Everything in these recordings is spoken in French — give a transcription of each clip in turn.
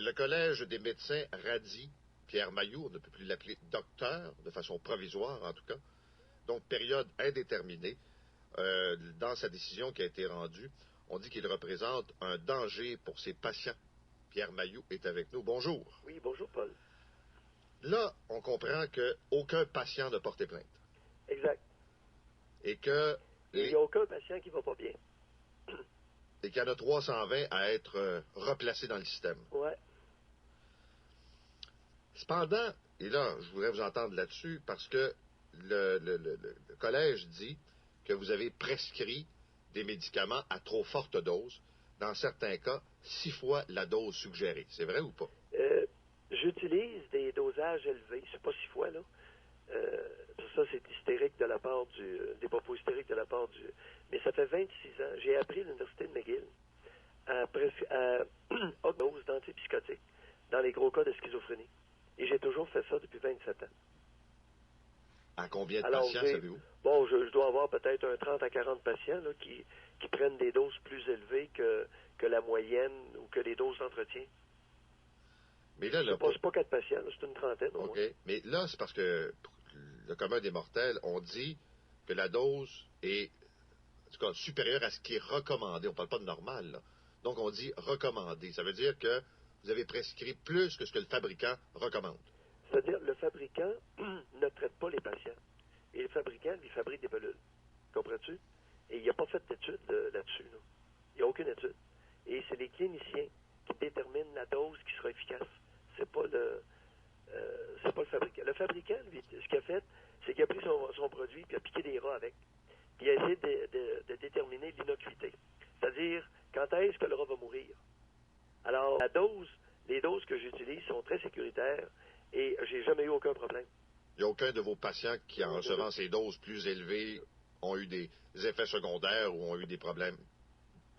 Le Collège des médecins radie Pierre Mailloux, on ne peut plus l'appeler docteur, de façon provisoire en tout cas, donc période indéterminée. Dans sa décision qui a été rendue, on dit qu'il représente un danger pour ses patients. Pierre Mailloux est avec nous. Bonjour. Oui, bonjour Paul. Là, on comprend qu'aucun patient n'a porté plainte. Exact. Et que... Il n'y a aucun patient qui ne va pas bien. Et qu'il y en a 320 à être replacés dans le système. Ouais. Cependant, et là, je voudrais vous entendre là-dessus, parce que le collège dit que vous avez prescrit des médicaments à trop forte dose, dans certains cas, 6 fois la dose suggérée. C'est vrai ou pas? J'utilise des dosages élevés, c'est pas 6 fois, là. Ça, c'est hystérique de la part des propos hystériques de la part du... Mais ça fait 26 ans. J'ai appris à l'Université de McGill à haute dose d'antipsychotiques dans les gros cas de schizophrénie. Et j'ai toujours fait ça depuis 27 ans. À combien de patients, savez-vous? Bon, je dois avoir peut-être un 30 à 40 patients là, qui prennent des doses plus élevées que la moyenne ou que les doses d'entretien. Mais là, c'est pas 4 patients, là, c'est une trentaine au moins. OK. Mais là, c'est parce que pour le commun des mortels, on dit que la dose est en tout cas supérieure à ce qui est recommandé. On ne parle pas de normal, là. Donc, on dit recommandé. Ça veut dire que vous avez prescrit plus que ce que le fabricant recommande. C'est-à-dire, le fabricant ne traite pas les patients. Et le fabricant, lui, fabrique des pilules. Comprends-tu? Et il n'y a pas fait d'étude là-dessus. Là. Il n'y a aucune étude. Et c'est les cliniciens qui déterminent la dose qui sera efficace. C'est pas le fabricant. Le fabricant, lui, ce qu'il a fait, c'est qu'il a pris son produit et a piqué des rats avec. Puis il a essayé de déterminer l'innocuité. C'est-à-dire, quand est-ce que le rat va mourir? Alors, les doses que j'utilise sont très sécuritaires et j'ai jamais eu aucun problème. Il n'y a aucun de vos patients qui, en recevant ces doses plus élevées, ont eu des effets secondaires ou ont eu des problèmes?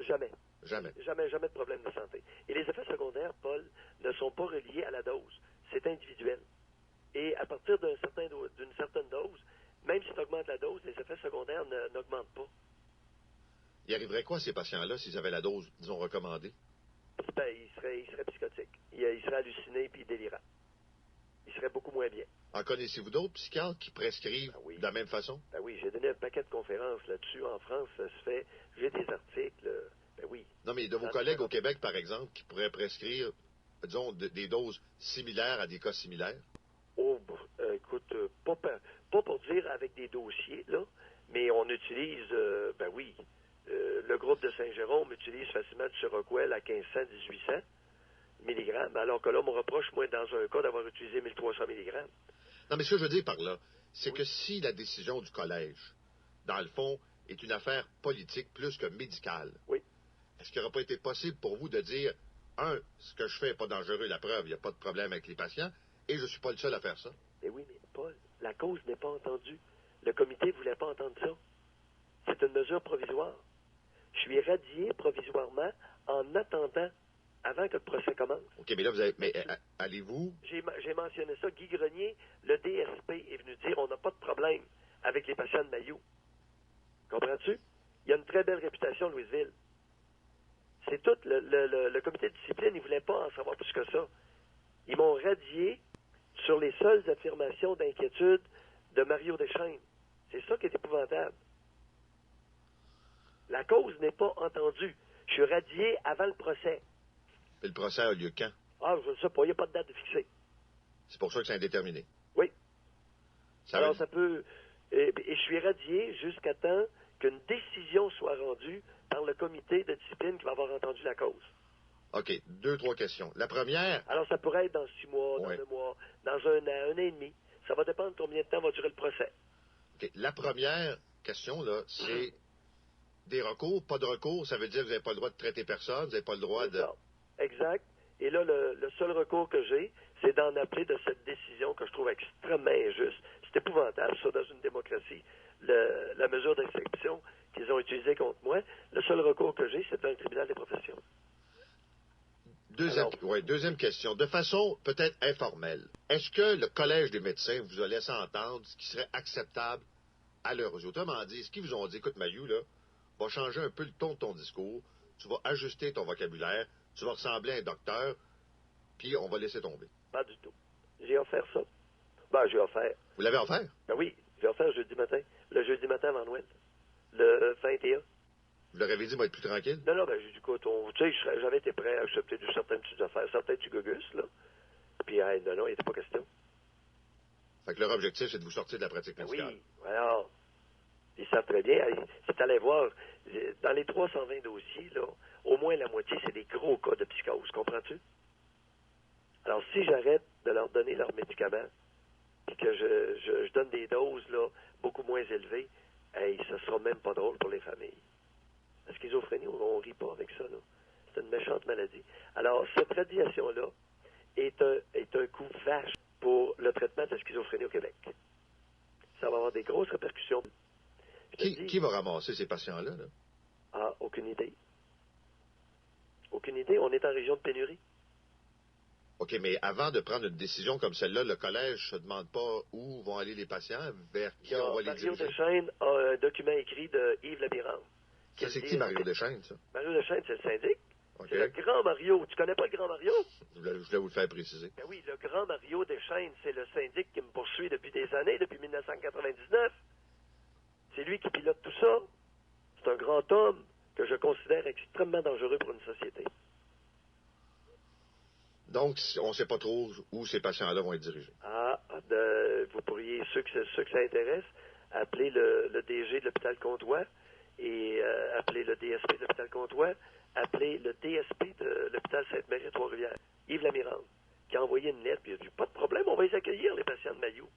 Jamais. Jamais. Jamais de problème de santé. Et les effets secondaires, Paul, ne sont pas reliés à la dose. C'est individuel. Et à partir d'une certaine dose, même si tu augmentes la dose, les effets secondaires n'augmentent pas. Il arriverait quoi à ces patients-là s'ils avaient la dose, disons, recommandée? Ben, ils seraient psychotiques. Ils seraient hallucinés puis délirants. Ils seraient beaucoup moins bien. En connaissez-vous d'autres psychiatres qui prescrivent de la même façon? Ben oui, j'ai donné un paquet de conférences là-dessus. En France, ça se fait. J'ai des articles. Ben oui. Non, mais de vos collègues au Québec, par exemple, qui pourraient prescrire, disons, des doses similaires à des cas similaires? Oh, écoute, pas pour dire avec des dossiers, là, mais on utilise, ben oui, le groupe de Saint-Jérôme utilise facilement du Seroquel à 1500, 1800 mg, alors que là, on me reproche, moi, dans un cas, d'avoir utilisé 1300 mg. Non, mais ce que je veux dire par là, c'est que si la décision du collège, dans le fond, est une affaire politique plus que médicale, est-ce qu'il n'aurait pas été possible pour vous de dire, ce que je fais n'est pas dangereux, la preuve, il n'y a pas de problème avec les patients, et je ne suis pas le seul à faire ça? Mais oui, mais Paul, la cause n'est pas entendue. Le comité ne voulait pas entendre ça. C'est une mesure provisoire. Je suis radié provisoirement en attendant, avant que le procès commence. OK, mais là, allez-vous... J'ai mentionné ça. Guy Grenier, le DSP, est venu dire on n'a pas de problème avec les patients de Mailloux. Comprends-tu? Il y a une très belle réputation, Louisville. C'est tout. Le comité de discipline, il ne voulait pas en savoir plus que ça. Ils m'ont radié sur les seules affirmations d'inquiétude de Mario Deschênes. C'est ça qui est épouvantable. La cause n'est pas entendue. Je suis radié avant le procès. Et le procès a lieu quand? Ah, je ne sais pas. Il n'y a pas de date de fixée. C'est pour ça que c'est indéterminé. Oui. Alors, ça peut... Et je suis radié jusqu'à temps qu'une décision soit rendue par le comité de discipline qui va avoir entendu la cause. OK. 2, 3 questions. La première... Alors, ça pourrait être dans 6 mois, dans 2 mois, dans 1 an, 1 an et demi. Ça va dépendre de combien de temps va durer le procès. OK. La première question, là, c'est des recours, pas de recours. Ça veut dire que vous n'avez pas le droit de traiter personne, vous n'avez pas le droit de... Ça. Exact. Et là, le seul recours que j'ai, c'est d'en appeler de cette décision que je trouve extrêmement injuste. C'est épouvantable, ça, dans une démocratie. La mesure d'exception qu'ils ont utilisée contre moi, le seul recours que j'ai, c'est dans le tribunal des professions. Deuxième question. De façon peut-être informelle, est-ce que le Collège des médecins vous a laissé entendre ce qui serait acceptable à leurs yeux? Autrement dit, ce qu'ils vous ont dit, écoute, Mailloux, là, va changer un peu le ton de ton discours, tu vas ajuster ton vocabulaire, tu vas ressembler à un docteur, puis on va laisser tomber. Pas du tout. J'ai offert ça. Ben, j'ai offert. Vous l'avez offert? Ben oui, j'ai offert jeudi matin. Le jeudi matin avant Noël. Le 21. Vous leur avez dit, moi, être plus tranquille? Non, ben, j'ai dit, écoute, tu sais, j'avais été prêt à accepter certaines petites affaires, certains petits gugus, là. Puis, non, il n'était pas question. Fait que leur objectif, c'est de vous sortir de la pratique Ben médicale. oui, alors, ils savent très bien. Si tu allais voir, dans les 320 dossiers, là, au moins la moitié, c'est des gros cas de psychose, comprends-tu? Alors, si j'arrête de leur donner leurs médicaments, puis que je donne des doses là, beaucoup moins élevées, ce sera même pas drôle pour les familles. La schizophrénie, on rit pas avec ça, là. C'est une méchante maladie. Alors, cette radiation-là est un coup vache pour le traitement de la schizophrénie au Québec. Ça va avoir des grosses répercussions. Qui va ramasser ces patients-là, là? Ah, aucune idée. Aucune idée. On est en région de pénurie. OK, mais avant de prendre une décision comme celle-là, le collège ne se demande pas où vont aller les patients, vers qui on va les Mario diriger. Deschênes a un document écrit de Yves Labirante. Ça, c'est qui Mario Deschênes, ça? Mario Deschênes, c'est le syndic. OK. C'est le grand Mario. Tu connais pas le grand Mario? Je voulais vous le faire préciser. Ben oui, le grand Mario Deschênes, c'est le syndic qui me poursuit depuis des années, depuis 1999. C'est lui qui pilote tout ça. C'est un grand homme que je considère extrêmement dangereux pour une société. Donc, on ne sait pas trop où ces patients-là vont être dirigés. Vous pourriez, ceux que ça intéresse, appeler le DG de l'hôpital Comtois et appeler le DSP de l'hôpital Comtois, appeler le DSP de l'hôpital Sainte-Marie à Trois-Rivières, Yves Lamirande, qui a envoyé une lettre, puis il a dit, pas de problème, on va les accueillir, les patients de Mayo.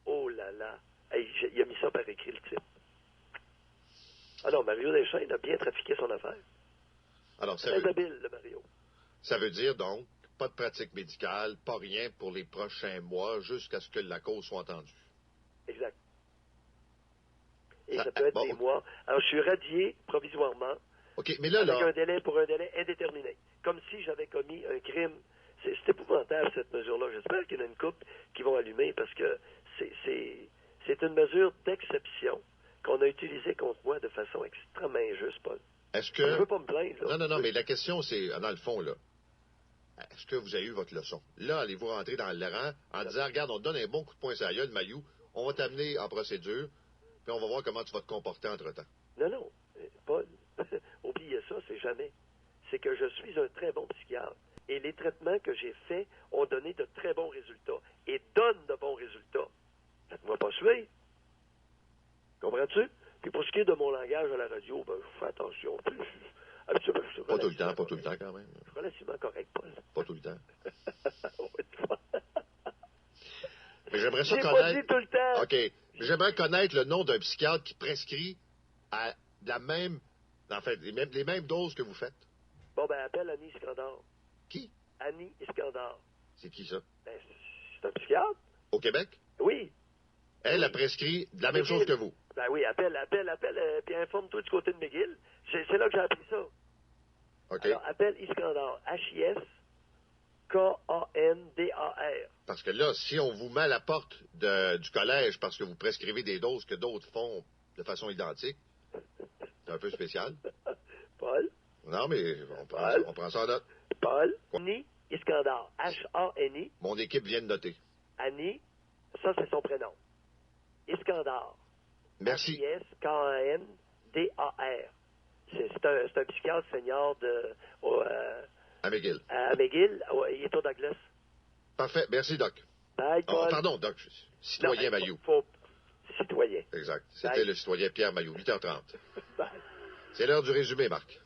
Oh là là! Hey, il a mis ça par écrit, le type. Alors, Mario Deschênes a bien trafiqué son affaire. Alors, Très habile, le Mario. Ça veut dire, donc, pas de pratique médicale, pas rien pour les prochains mois, jusqu'à ce que la cause soit entendue. Exact. Et ça peut être des mois. Alors, je suis radié provisoirement. OK, mais là, pour un délai indéterminé. Comme si j'avais commis un crime. C'est épouvantable, cette mesure-là. J'espère qu'il y en a une couple qui vont allumer parce que c'est une mesure d'exception qu'on a utilisée contre moi de façon extrêmement injuste, Paul. Est-ce que... Je ne veux pas me plaindre. Là. Non, mais la question, c'est, dans le fond, là, est-ce que vous avez eu votre leçon? Là, allez-vous rentrer dans le rang en disant, regarde, on te donne un bon coup de poing sur la gueule, Mayou, on va t'amener en procédure, puis on va voir comment tu vas te comporter entre-temps. Non, Paul, oubliez ça, c'est jamais. C'est que je suis un très bon psychiatre. Et les traitements que j'ai faits ont donné de très bons résultats. Et donnent de bons résultats. Faites-moi pas suivre. Comprends-tu? Puis pour ce qui est de mon langage à la radio, ben, je fais attention. Pas tout le temps quand même. Je suis relativement correct, Paul. Pas tout le temps. Mais j'aimerais ça connaître... Pas dit tout le temps. OK. J'aimerais connaître le nom d'un psychiatre qui prescrit à la même... En fait, les mêmes doses que vous faites. Bon, ben, appelle Annie Iskandar. Qui? Annie Iskandar. C'est qui, ça? Ben, c'est un psychiatre. Au Québec? Oui. Elle a prescrit la même chose que vous. Ben oui, appelle, puis informe-toi du côté de McGill. C'est là que j'ai appris ça. OK. Alors, appelle Iskandar. H-I-S-K-A-N-D-A-R. Parce que là, si on vous met à la porte du collège parce que vous prescrivez des doses que d'autres font de façon identique, c'est un peu spécial. Paul? Non, mais on prend ça en note. Paul? Annie Iskandar. H-A-N-I. Mon équipe vient de noter. Annie, ça c'est son prénom. Iskandar. Merci. H-I-S-K-A-N-D-A-R. C'est un psychiatre senior à McGill. À McGill, il est au Douglas. Parfait. Merci, Doc. Bye, Paul. Pardon, Doc. Citoyen Mayou. Citoyen. Exact. C'était le citoyen Pierre Mayou, 8h30. Bye. C'est l'heure du résumé, Marc.